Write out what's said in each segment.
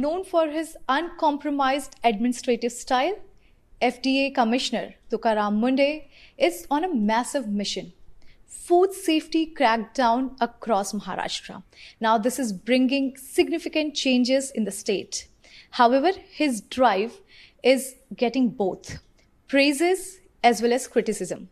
Known for his uncompromised administrative style, FDA Commissioner Tukaram Mundhe is on a massive mission. Food safety crackdown across Maharashtra. Now, this is bringing significant changes in the state. However, his drive is getting both praises as well as criticism.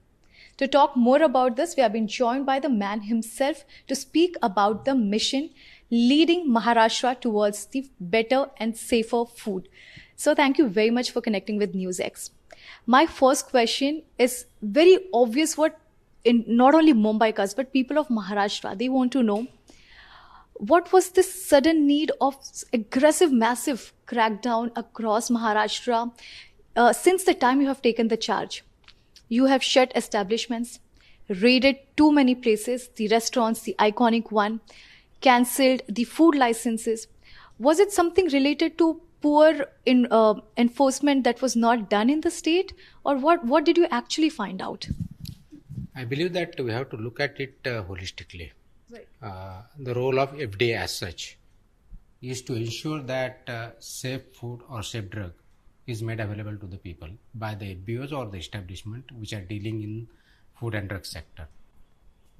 To talk more about this, we have been joined by the man himself to speak about the mission leading Maharashtra towards the better and safer food. So thank you very much for connecting with Newsx. My first question is very obvious what in not only Mumbaikas but people of Maharashtra, they want to know what was this sudden need of aggressive, massive crackdown across Maharashtra since the time you have taken the charge? You have shut establishments, raided too many places, the restaurants, the iconic one, cancelled the food licenses. Was it something related to poor enforcement that was not done in the state, or what did you actually find out? I believe that we have to look at it holistically. Right. The role of FDA as such is to ensure that safe food or safe drug is made available to the people by the FBOs or the establishment which are dealing in food and drug sector.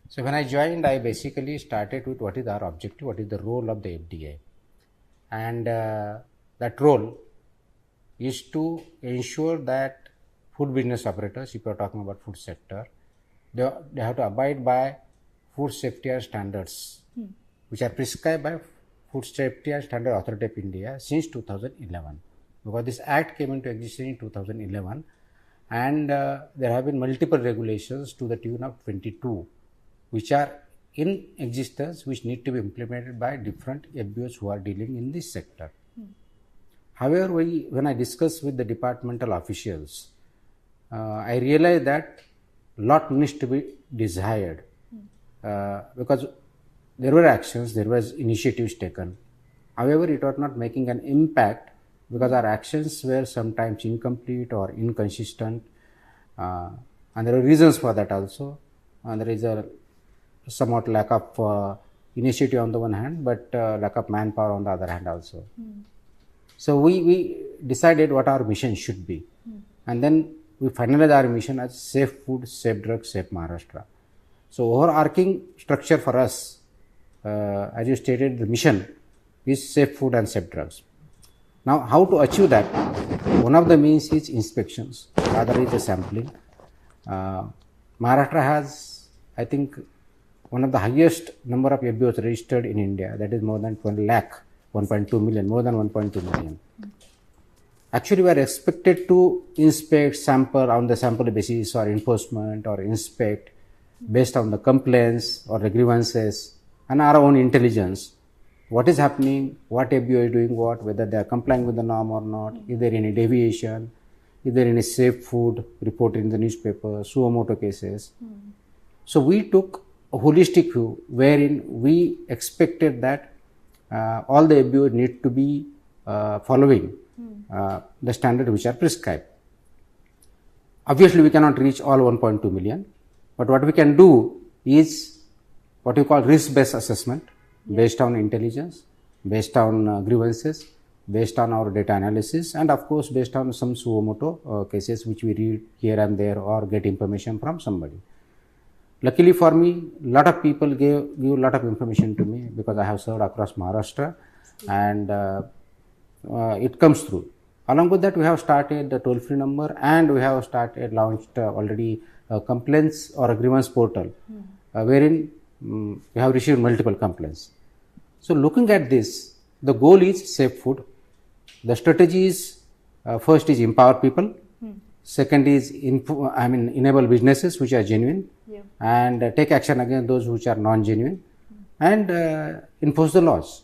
So when I joined, I basically started with what is our objective, what is the role of the FDA. And that role is to ensure that food business operators, if you are talking about food sector, they have to abide by food safety standards, which are prescribed by Food Safety and Standard Authority of India since 2011. Because this act came into existence in 2011, and there have been multiple regulations to the tune of 22, which are in existence, which need to be implemented by different FBOs who are dealing in this sector. However, when I discussed with the departmental officials, I realized that lot needs to be desired because there were actions, there was initiatives taken. However, it was not making an impact because our actions were sometimes incomplete or inconsistent, and there are reasons for that also. And there is a somewhat lack of initiative on the one hand, but lack of manpower on the other hand also. So we decided what our mission should be, and then we finalized our mission as safe food, safe drugs, safe Maharashtra. So overarching structure for us, as you stated, the mission is safe food and safe drugs. Now, how to achieve that? One of the means is inspections, other is the sampling. Maharashtra has, I think, one of the highest number of FBOs registered in India, that is more than 1 lakh, 1.2 million, more than 1.2 million. Actually, we are expected to inspect, sample on the sample basis or enforcement or inspect based on the complaints or the grievances and our own intelligence. What is happening, what FBO is doing what, whether they are complying with the norm or not, is there any deviation, is there any safe food reported in the newspaper, suo motu cases. So we took a holistic view wherein we expected that all the FBOs need to be following the standards which are prescribed. Obviously, we cannot reach all 1.2 million, but what we can do is what we call risk-based assessment, based on intelligence, based on grievances, based on our data analysis, and of course based on some suo motu cases which we read here and there or get information from somebody. Luckily for me, a lot of people give a lot of information to me because I have served across Maharashtra, and it comes through. Along with that, we have started the toll-free number, and we have launched already complaints or a grievance portal, wherein we have received multiple complaints. So looking at this, the goal is safe food. The strategy is first is empower people, second is enable businesses which are genuine, and take action against those which are non-genuine, and enforce the laws.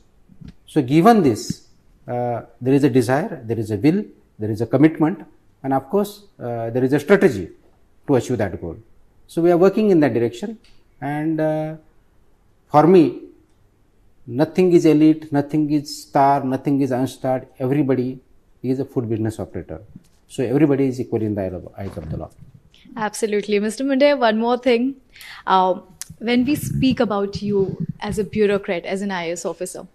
So given this, there is a desire, there is a will, there is a commitment, and of course there is a strategy to achieve that goal. So we are working in that direction, and for me, nothing is elite, nothing is star, nothing is unstarred. Everybody is a food business operator. So everybody is equal in the eyes of the law. Absolutely. Mr. Mundhe, one more thing. When we speak about you as a bureaucrat, as an IAS officer,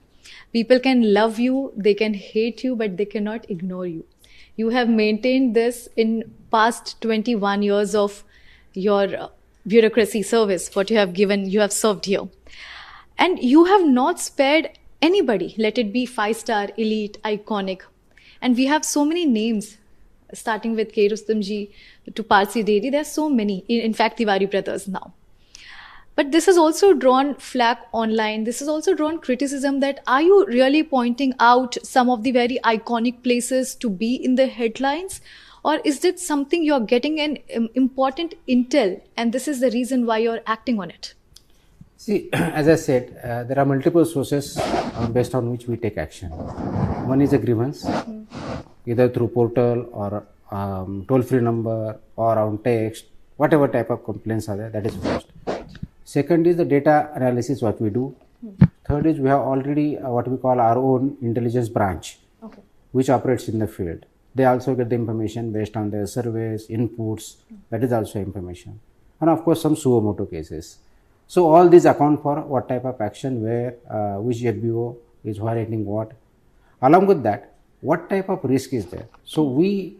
People can love you, they can hate you, but they cannot ignore you. You have maintained this in past 21 years of your bureaucracy service, what you have given, you have served here. And you have not spared anybody, let it be 5-star, elite, iconic. And we have so many names, starting with K. Rustamji to Parsi Dedi. There are so many, in fact, Tiwari brothers now. But this has also drawn flack online. This has also drawn criticism that are you really pointing out some of the very iconic places to be in the headlines? Or is it something you're getting an important intel and this is the reason why you're acting on it? See, as I said, there are multiple sources based on which we take action. One is a grievance, either through portal or toll-free number or on text, whatever type of complaints are there, that is first. Second is the data analysis, what we do. Third is we have already what we call our own intelligence branch, which operates in the field. They also get the information based on their surveys, inputs, that is also information. And of course, some suo motu cases. So all these account for what type of action, where, which FBO is violating what. Along with that, what type of risk is there? So we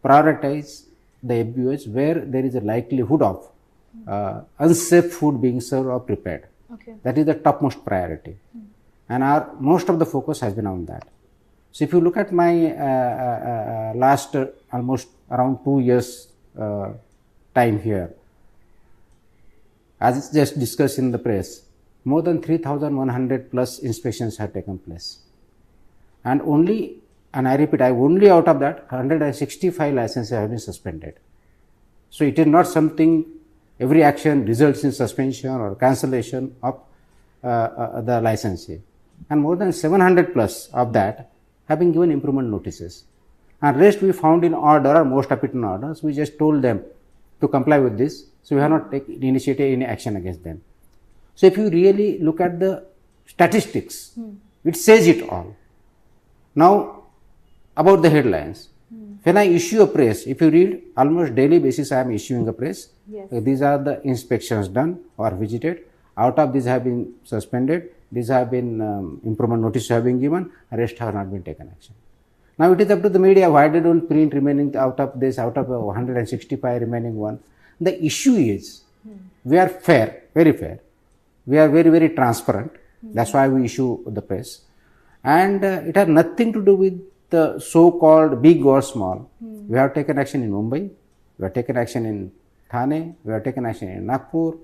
prioritize the FBOs where there is a likelihood of unsafe food being served or prepared. That is the topmost priority. And our most of the focus has been on that. So if you look at my last almost around 2 years time here, as just discussed in the press, more than 3,100 plus inspections have taken place. And only, and I repeat, only out of that 165 licenses have been suspended. So it is not something, every action results in suspension or cancellation of the licensee. And more than 700 plus of that have been given improvement notices. And rest we found in order, or most of it in orders, we just told them to comply with this. So we have not initiated any action against them. So if you really look at the statistics, it says it all. Now, about the headlines. When I issue a press, if you read, almost daily basis I am issuing a press. These are the inspections done or visited. Out of these have been suspended. These have been improvement notices have been given. Rest have not been taken action. Now it is up to the media why they don't print remaining out of this, out of 165 remaining one. The issue is we are fair, very fair. We are very, very transparent. That's why we issue the press. And it has nothing to do with the so-called big or small. We have taken action in Mumbai. We have taken action in Thane. We have taken action in Nagpur,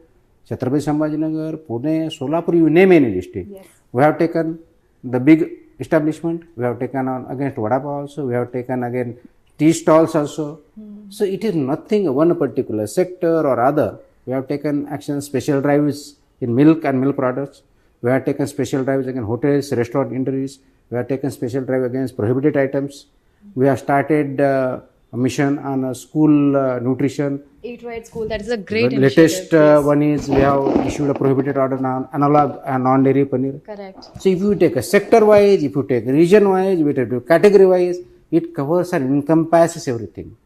Chhatrapati Sambhajinagar, Pune, Solapur, you name any district. We have taken the big establishment. We have taken on against Vada Pav also. We have taken against tea stalls also. So it is nothing one particular sector or other. We have taken action, special drives in milk and milk products. We have taken special drives against hotels, restaurant industries. We have taken special drive against prohibited items. We have started a mission on school nutrition. Eat Right School, that is a great initiative. Latest one is we have issued a prohibited order on analog and non-dairy paneer. Correct. So if you take a sector-wise, if you take region-wise, if you take category-wise, it covers and encompasses everything.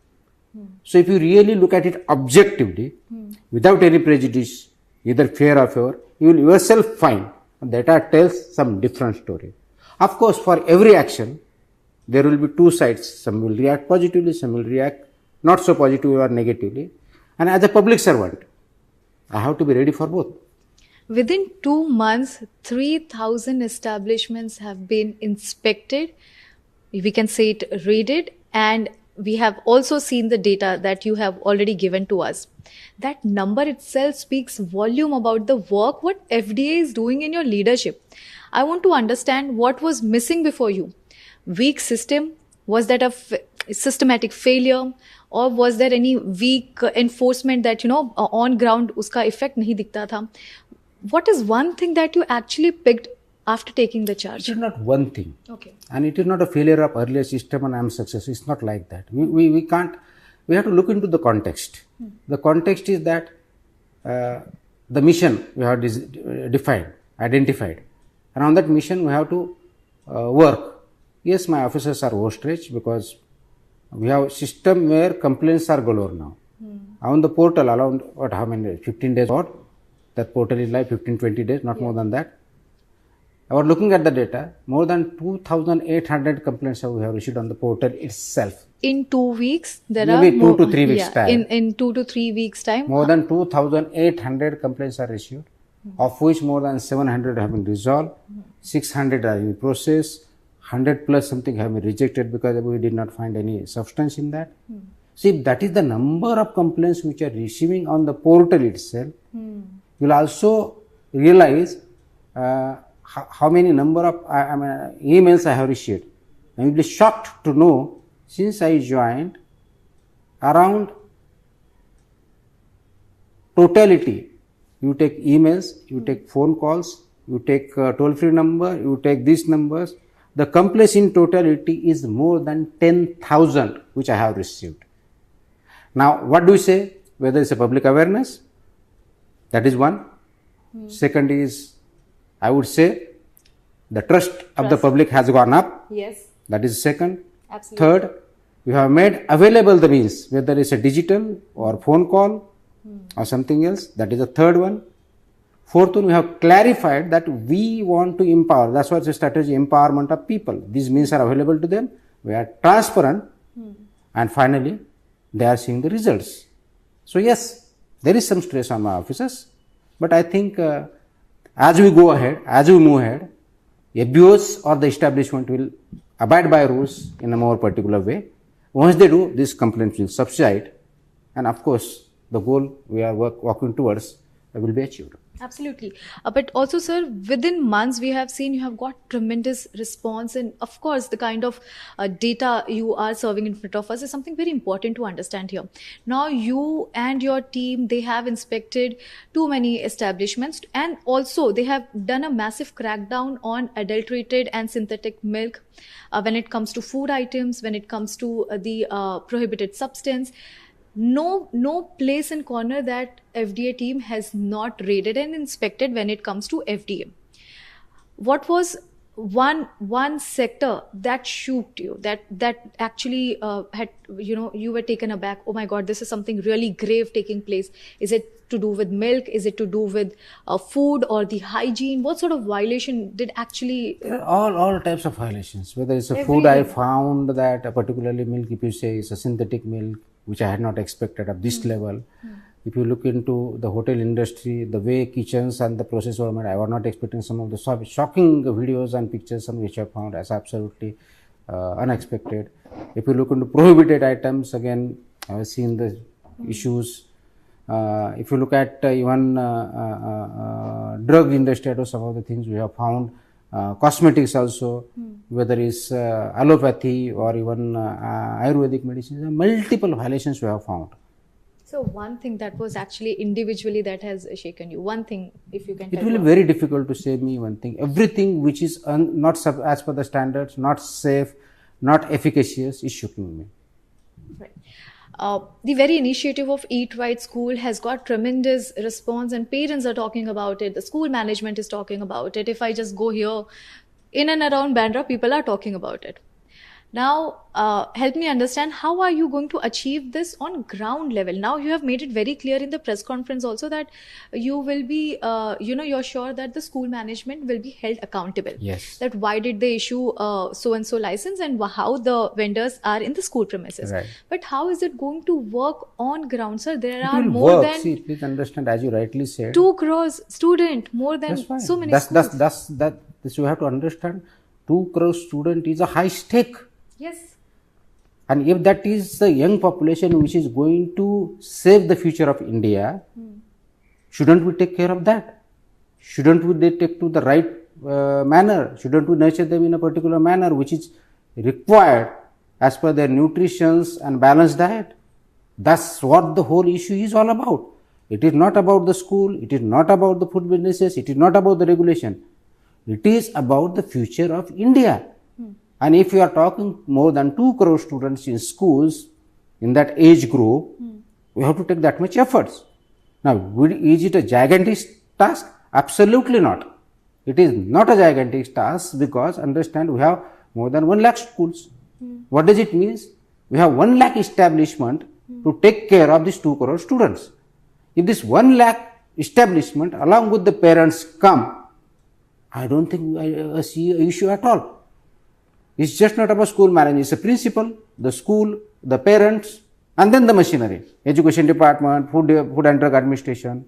So if you really look at it objectively, without any prejudice, either fear or favor, you will yourself find data tells some different story. Of course, for every action, there will be two sides. Some will react positively, some will react not so positively or negatively. And as a public servant, I have to be ready for both. Within 2 months, 3,000 establishments have been inspected. We can say it raided, and we have also seen the data that you have already given to us. That number itself speaks volume about the work what FDA is doing in your leadership. I want to understand what was missing before you. Weak system? Was that a systematic failure? Or was there any weak enforcement that, on ground uska effect nahi dikhta tha? What is one thing that you actually picked after taking the charge? It is not one thing. Okay. And it is not a failure of earlier system and I am successful. It's not like that. We can't, we have to look into the context. The context is that the mission we have defined, identified. And on that mission we have to work. Yes, my officers are overstretched because we have a system where complaints are galore now. On the portal around, how many days? 15 days or that portal is like 15-20 days, not more than that. I was looking at the data, more than 2,800 complaints we have received on the portal itself. In 2 weeks, there Maybe are 2 to 3 weeks time. In 2 to 3 weeks time, More than 2,800 complaints are received, of which more than 700 have been resolved, 600 are in process, 100 plus something have been rejected because we did not find any substance in that. See, that is the number of complaints which are receiving on the portal itself. You will also realize how many number of emails I have received. I will be shocked to know, since I joined, around totality, you take emails, you take phone calls, you take toll-free number, you take these numbers, the complaints in totality is more than 10,000 which I have received. Now, what do you say? Whether it's a public awareness, that is one. Second is, I would say, the trust of the public has gone up. yes, That is second. absolutely. Third, we have made available the means, whether it's a digital or phone call or something else. That is the third one. Fourth one, we have clarified that we want to empower. That's what's the strategy, empowerment of people. These means are available to them. We are transparent. And finally, they are seeing the results. So yes, there is some stress on my officers. But I think as we go ahead, as we move ahead, FBOs or the establishment will abide by rules in a more particular way. Once they do, these complaints will subside. And of course, the goal we are working towards will be achieved. Absolutely. But also, sir, within months, we have seen you have got tremendous response. And of course, the kind of data you are serving in front of us is something very important to understand here. Now, you and your team, they have inspected too many establishments. And also, they have done a massive crackdown on adulterated and synthetic milk when it comes to food items, when it comes to the prohibited substance. No place and corner that FDA team has not raided and inspected when it comes to FDA. What was one sector that shocked you, that actually had, you were taken aback? Oh my God, this is something really grave taking place. Is it to do with milk? Is it to do with food or the hygiene? What sort of violation did actually? There are all types of violations. Whether it's a food, I found that particularly milk, if you say it's a synthetic milk, which I had not expected at this level. If you look into the hotel industry, the way kitchens and the process were made, I was not expecting some of the shocking videos and pictures which I found as absolutely unexpected. If you look into prohibited items, again, I have seen the issues. If you look at even drug industry, or some of the things we have found, cosmetics also, whether it's allopathy or even Ayurvedic medicines, multiple violations we have found. So one thing that was actually individually that has shaken you, one thing, if you can tell It will be very difficult to say me one thing. Everything which is not as per the standards, not safe, not efficacious is shocking me. Right. The very initiative of Eat Right School has got tremendous response, and parents are talking about it. The school management is talking about it. If I just go here in and around Bandra, people are talking about it. Now, help me understand, how are you going to achieve this on ground level? Now, you have made it very clear in the press conference also that you will be, you're sure that the school management will be held accountable. Yes. That why did they issue so-and-so license and how the vendors are in the school premises. Right. But how is it going to work on ground, sir? There It are will more work. than See, please understand, as you rightly said. 2 crores student, more than That's fine. so many That's schools. this you have to understand. 2 crore student is a high stake. Yes. And if that is the young population which is going to save the future of India, shouldn't we take care of that? Shouldn't we they take to the right manner? Shouldn't we nurture them in a particular manner which is required as per their nutrition and balanced diet? That's what the whole issue is all about. It is not about the school, it is not about the food businesses, it is not about the regulation. It is about the future of India. And if you are talking more than 2 crore students in schools in that age group, we have to take that much efforts. Now, is it a gigantic task? Absolutely not. It is not a gigantic task because understand we have more than 1 lakh schools. What does it mean? We have 1 lakh establishment to take care of these 2 crore students. If this 1 lakh establishment along with the parents come I don't think I see an issue at all. It's just not about school management. It's the principal, the school, the parents, and then the machinery, education department, food and drug administration.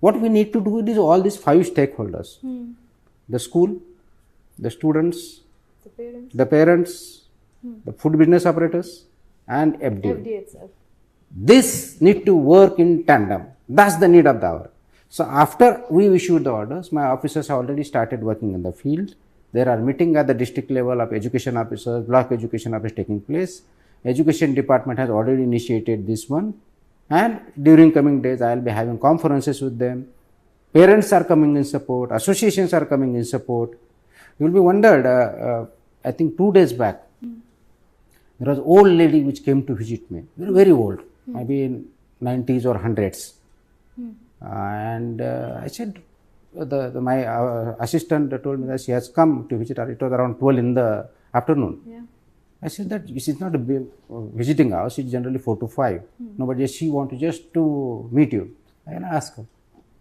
What we need to do is all these 5 stakeholders: the school, the students, the parents, the food business operators, and FDA. FDA itself. This need to work in tandem. That's the need of the hour. So after we issued the orders, my officers have already started working in the field. There are meetings at the district level of education officers, block education officers taking place. Education department has already initiated this one, and during coming days I will be having conferences with them. Parents are coming in support, associations are coming in support. You will be wondered, I think 2 days back, there was an old lady which came to visit me, very old, maybe in 90s or 100s. And I said, my assistant told me that she has come to visit her. It was around 12 in the afternoon. Yeah. I said that this is not a visiting house, it's generally 4 to 5. No, but she wanted just to meet you. And I asked her.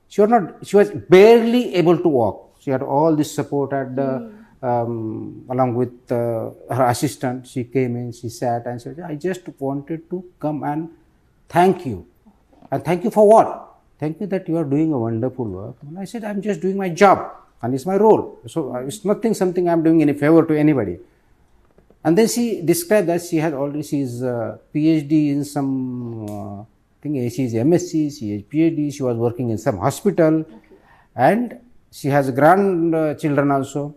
She was barely able to walk. She had all this support at the, along with her assistant. She came in, she sat and said, I just wanted to come and thank you. And thank you for what? Thank you that you are doing a wonderful work. And I said, I'm just doing my job and it's my role. So it's nothing something I'm doing any favor to anybody. And then she described that she has already, she is PhD in some, I think she is MSc, she is PhD, she was working in some hospital, and she has grandchildren also.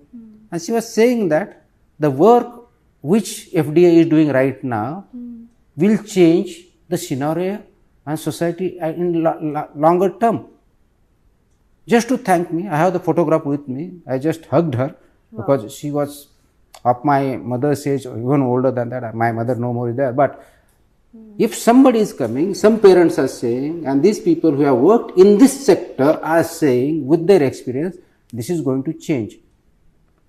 And she was saying that the work which FDA is doing right now will change the scenario and society in longer term. Just to thank me, I have the photograph with me. I just hugged her because she was of my mother's age, or even older than that. My mother no more is there. But if somebody is coming, some parents are saying, and these people who have worked in this sector are saying with their experience, this is going to change.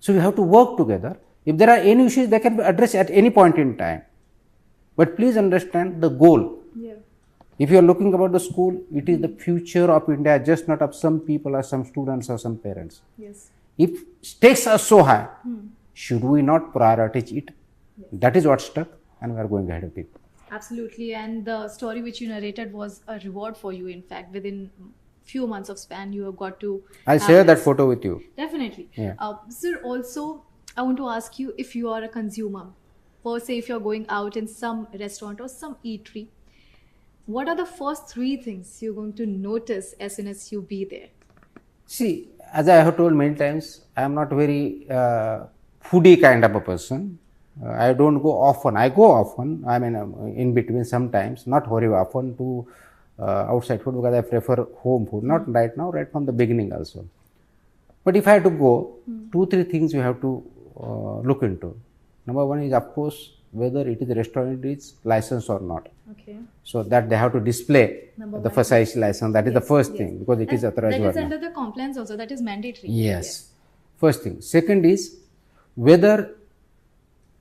So we have to work together. If there are any issues, they can be addressed at any point in time. But please understand the goal. Yeah. If you are looking about the school, it is the future of India, just not of some people or some students or some parents. Yes. If stakes are so high, should we not prioritize it? Yes. That is what stuck, and we are going ahead with it. Absolutely. And the story which you narrated was a reward for you. In fact, within few months of span, you have got to. I'll share that photo with you. Definitely. Yeah. Sir, also, I want to ask you, if you are a consumer, per se, if you're going out in some restaurant or some eatery, what are the first 3 things you're going to notice as soon as you be there? See, as I have told many times, I am not very foodie kind of a person. I don't go often. I go often, I mean, in between sometimes, not very often to outside food because I prefer home food. Not right now, right from the beginning also. But if I have to go, 2-3 things you have to look into. Number 1 is, of course, whether it is a restaurant is licensed or not. Okay. So that they have to display Number the 1. FSIC license. That is the first thing, because it is authorized. That is under the compliance also. That is mandatory. Yes. First thing. Second is, whether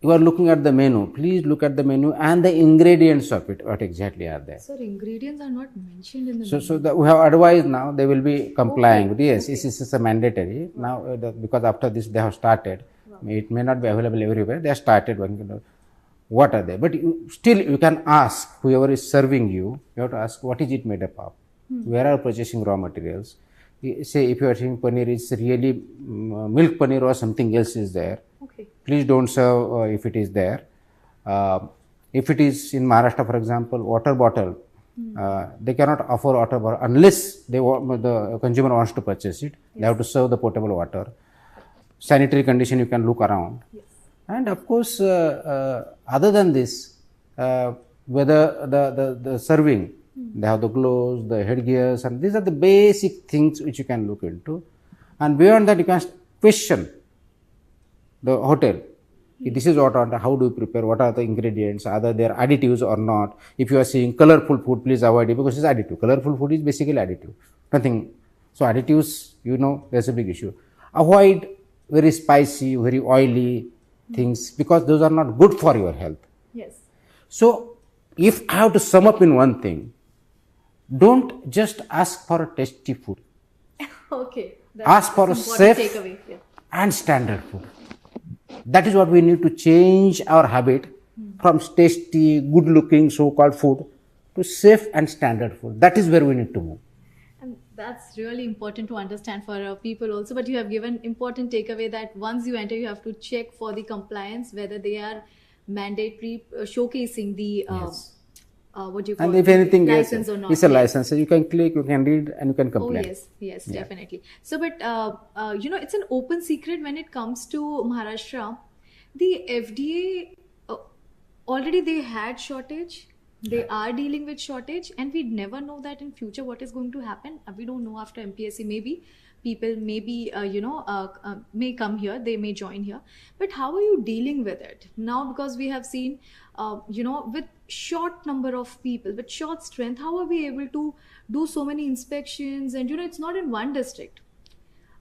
you are looking at the menu, please look at the menu and the ingredients of it, what exactly are there. Sir, ingredients are not mentioned in the So menu. we have advised now, they will be complying. Okay. Yes, this is a mandatory. Now, because after this they have started, it may not be available everywhere, they have started working. What are they? But still you can ask whoever is serving you, you have to ask what is it made up of? Where are purchasing raw materials? Say if you are saying paneer is really milk paneer or something else is there, Okay. please don't serve if it is there. If it is in Maharashtra, for example, water bottle, they cannot offer water bottle unless the consumer wants to purchase it. Yes. They have to serve the potable water. Sanitary condition you can look around. Yes. And of course, other than this, whether the serving, they have the gloves, the headgears, and these are the basic things which you can look into. And beyond that, you can question the hotel. This is what, how do you prepare, what are the ingredients, are there additives or not. If you are seeing colorful food, please avoid it because it's additive. Colorful food is basically additive, nothing. So additives, there's a big issue. Avoid very spicy, very oily things because those are not good for your health. Yes. So if I have to sum up in one thing, don't just ask for a tasty food. Okay. Ask for important safe takeaway. Yeah. and standard food. That is what we need to change our habit from tasty, good looking so called food to safe and standard food. That is where we need to move. And that's really important to understand for people also. But you have given important takeaway that once you enter, you have to check for the compliance whether they are mandatory showcasing the Yes. what do you call And if the anything else, license or not. it's a Yes. license. So you can click, you can read, and you can Oh complain. yes, yes, Yeah. definitely. So, but it's an open secret when it comes to Maharashtra. The FDA already they had shortage. They are dealing with shortage, and we never know that in future what is going to happen. We don't know after MPSC. Maybe people maybe may come here. They may join here. But how are you dealing with it now? Because we have seen with short number of people, with short strength, how are we able to do so many inspections? And it's not in one district.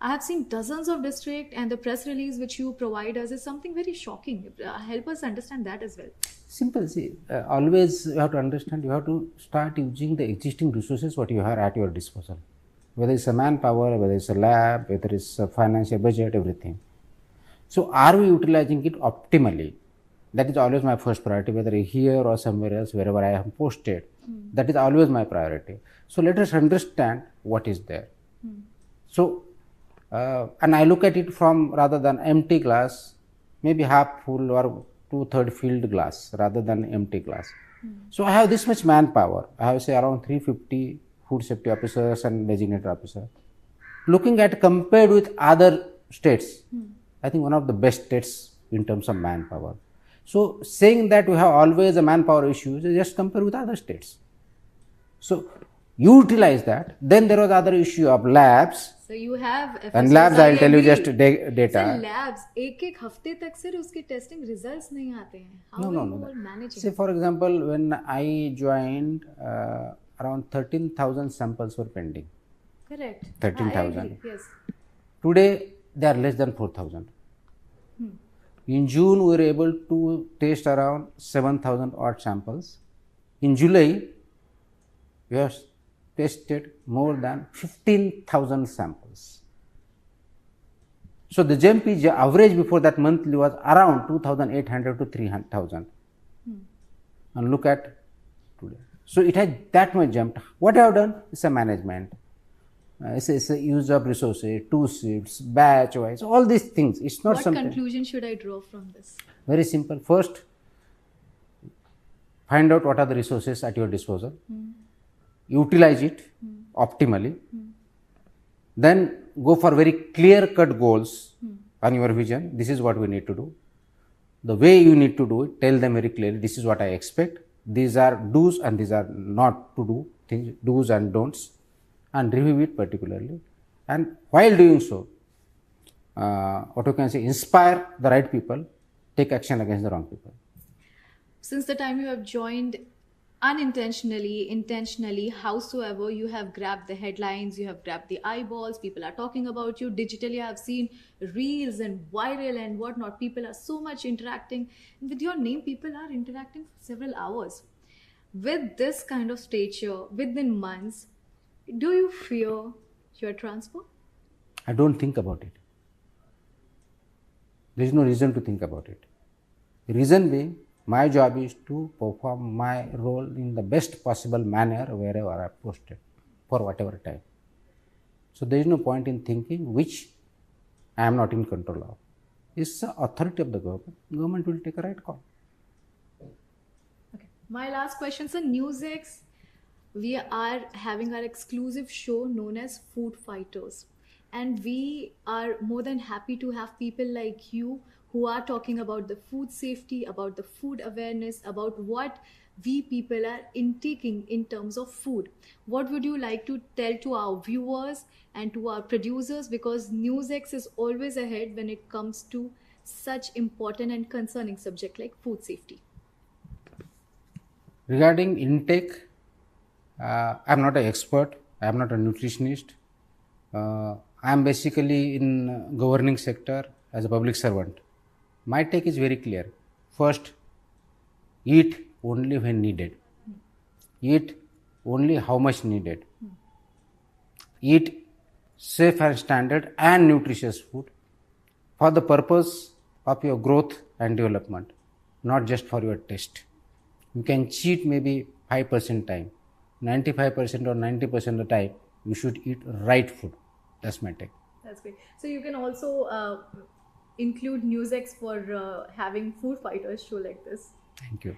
I have seen dozens of districts, and the press release which you provide us is something very shocking. Help us understand that as well. Simple. See, always you have to understand, you have to start using the existing resources what you have at your disposal. Whether it's a manpower, whether it's a lab, whether it's a financial budget, everything. So, are we utilizing it optimally? That is always my first priority, whether here or somewhere else, wherever I am posted. That is always my priority. So, let us understand what is there. So, and I look at it from rather than empty glass, maybe half full or 2/3 filled glass rather than empty glass. So, I have this much manpower. I have say around 350 food safety officers and designated officers. Looking at compared with other states, I think one of the best states in terms of manpower. So, saying that we have always a manpower issue, just compare with other states. So, utilize that. Then there was other issue of labs. So you have And labs, I will tell you agree. just data. Sir, labs एक हफ्ते तक सिर्फ उसके testing results नहीं आते हैं. How No. are you all managing? Say for example, when I joined, around 13,000 samples were pending. Correct. 13,000. I agree. Yes. Today, they are less than 4,000. In June, we were able to test around 7,000 odd samples. In July, we have tested more than 15,000 samples. So, the jump is average before that monthly was around 2,800 to 3,000. And look at today. So, it has that much jumped. What I have done is a management. It's a use of resources, 2 shifts, batch wise, all these things. It's not What something. conclusion should I draw from this? Very simple. First, find out what are the resources at your disposal. Utilize it optimally. Then go for very clear cut goals on your vision. This is what we need to do. The way you need to do it, tell them very clearly, this is what I expect. These are do's and these are not to do things, do's and don'ts, and review it particularly. And while doing so, what you can say, inspire the right people, take action against the wrong people. Since the time you have joined, unintentionally, intentionally, howsoever, you have grabbed the headlines, you have grabbed the eyeballs, people are talking about you. Digitally, I have seen reels and viral and whatnot. People are so much interacting. With your name, people are interacting for several hours. With this kind of stature, within months, do you fear your transfer? I don't think about it. There is no reason to think about it. The reason being, my job is to perform my role in the best possible manner wherever I am posted for whatever time. So, there is no point in thinking which I am not in control of. It's the authority of the government. Government will take a right call. Okay. My last question, sir. Newsx, we are having our exclusive show known as Food Fighters. And we are more than happy to have people like you who are talking about the food safety, about the food awareness, about what we people are intaking in terms of food. What would you like to tell to our viewers and to our producers? Because Newsx is always ahead when it comes to such important and concerning subject like food safety. Regarding intake, I am not an expert. I am not a nutritionist. I am basically in governing sector as a public servant. My take is very clear. First, eat only when needed. Eat only how much needed. Eat safe and standard and nutritious food for the purpose of your growth and development, not just for your taste. You can cheat maybe 5% time. 95% or 90% of the time, you should eat right food. That's my take. That's great. So you can also include Newsx for having food fighters show like this. Thank you.